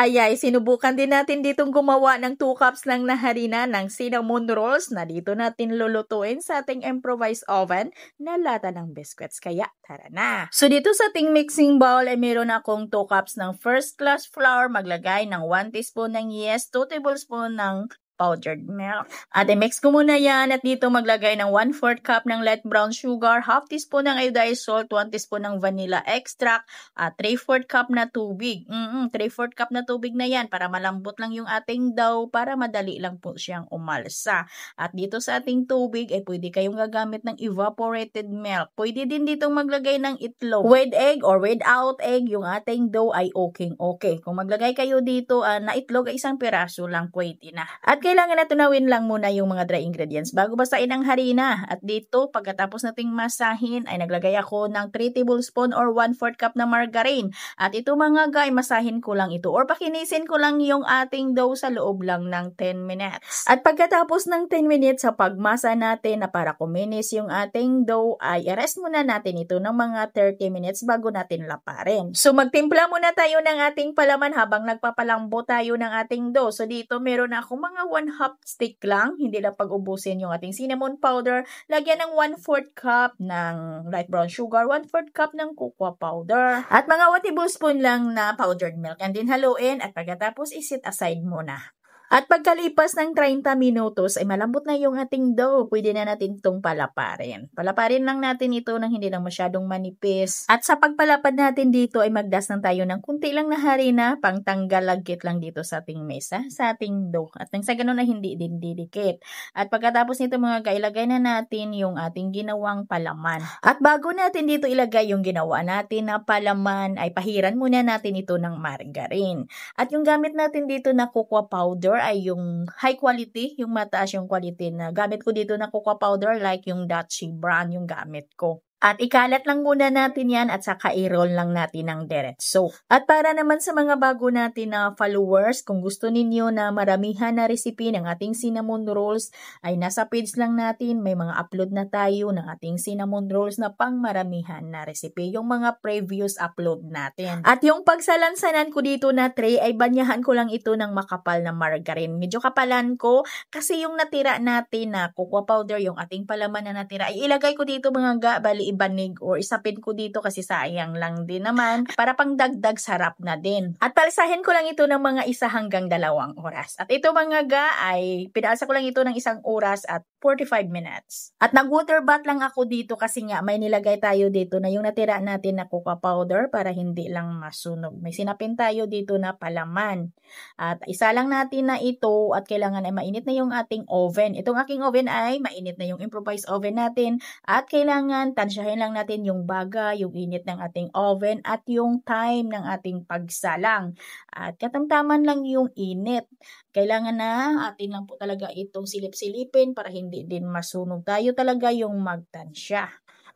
Ayay, sinubukan din natin ditong gumawa ng 2 cups lang na harina ng cinnamon rolls na dito natin lulutuin sa ating improvised oven na lata ng biscuits. Kaya, tara na! So, dito sa ating mixing bowl ay meron akong 2 cups ng first class flour. Maglagay ng 1 teaspoon ng yeast, 2 tablespoon ng powdered milk. At i-mix ko muna yan at dito maglagay ng 1/4 cup ng light brown sugar, half teaspoon ng iodized salt, 1 teaspoon ng vanilla extract, at 3/4 cup na tubig. 3/4 cup na tubig na yan para malambot lang yung ating dough para madali lang po siyang umalsa. At dito sa ating tubig ay pwede kayong gagamit ng evaporated milk. Pwede din dito maglagay ng itlog. With egg or without egg, yung ating dough ay okay. Kung maglagay kayo dito na itlog ay isang piraso lang pwede na. At kailangan na tunawin lang muna yung mga dry ingredients bago basain ang harina. At dito, pagkatapos nating masahin, ay naglagay ako ng 3 tablespoon or 1/4 cup na margarine. At ito mga guys, masahin ko lang ito or pakinisin ko lang yung ating dough sa loob lang ng 10 minutes. At pagkatapos ng 10 minutes sa pagmasa natin na para kuminis yung ating dough, ay i-rest muna natin ito ng mga 30 minutes bago natin laparin. So magtimpla muna tayo ng ating palaman habang nagpapalambo tayo ng ating dough. So dito meron na ako mga 1/2 stick lang, hindi lang pag-ubusin yung ating cinnamon powder. Lagyan ng 1/4 cup ng light brown sugar, 1/4 cup ng cocoa powder, at mga 1 tablespoon lang na powdered milk. And din haluin at pagkatapos isit aside muna. At pagkalipas ng 30 minutos ay malambot na yung ating dough. Pwede na natin itong palaparin. Palaparin lang natin ito nang hindi lang masyadong manipis. At sa pagpalapad natin dito ay magdas lang tayo ng kunti lang na harina pang tanggal lagkit lang dito sa ating mesa, sa ating dough. At nang sa ganun na hindi din didikit. At pagkatapos nito mga ilagay na natin yung ating ginawang palaman. At bago natin dito ilagay yung ginawa natin na palaman ay pahiran muna natin ito ng margarine. At yung gamit natin dito na cocoa powder ay yung high quality, yung mataas yung quality na gamit ko dito na cocoa powder, like yung Dachi brand yung gamit ko. At ikalat lang muna natin yan at saka i-roll lang natin ng diretso. At para naman sa mga bago natin na followers, kung gusto ninyo na maramihan na recipe ng ating cinnamon rolls, ay nasa page lang natin, may mga upload na tayo ng ating cinnamon rolls na pang maramihan na recipe, yung mga previous upload natin. At yung pagsalansanan ko dito na tray ay banyahan ko lang ito ng makapal na margarine. Medyo kapalan ko kasi yung natira natin na cocoa powder, yung ating palaman na natira, ay ilagay ko dito mga bali ibanig or isapin ko dito kasi sayang lang din naman para pang dagdag sarap na din. At palisahin ko lang ito ng mga 1 hanggang 2 oras. At ito mga ay pinalsa ko lang ito ng 1 oras at 45 minutes. At nag-water bath lang ako dito kasi nga may nilagay tayo dito na yung natira natin na cocoa powder para hindi lang masunog. May sinapin tayo dito na palaman. At isa lang natin na ito at kailangan ay mainit na yung ating oven. Itong aking oven ay mainit na yung improvised oven natin at kailangan tansyahin lang natin yung baga, yung init ng ating oven at yung time ng ating pagsalang. At katamtaman lang yung init. Kailangan na atin lang po talaga itong silip-silipin para hindi din masunog. Tayo talaga yung magtansya.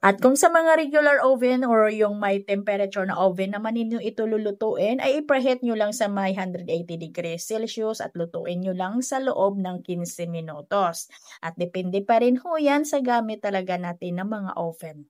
At kung sa mga regular oven or yung may temperature na oven naman ninyo ito lulutuin, ay i-preheat nyo lang sa may 180 degrees Celsius at lutuin nyo lang sa loob ng 15 minutos. At depende pa rin ho yan sa gamit talaga natin ng mga oven.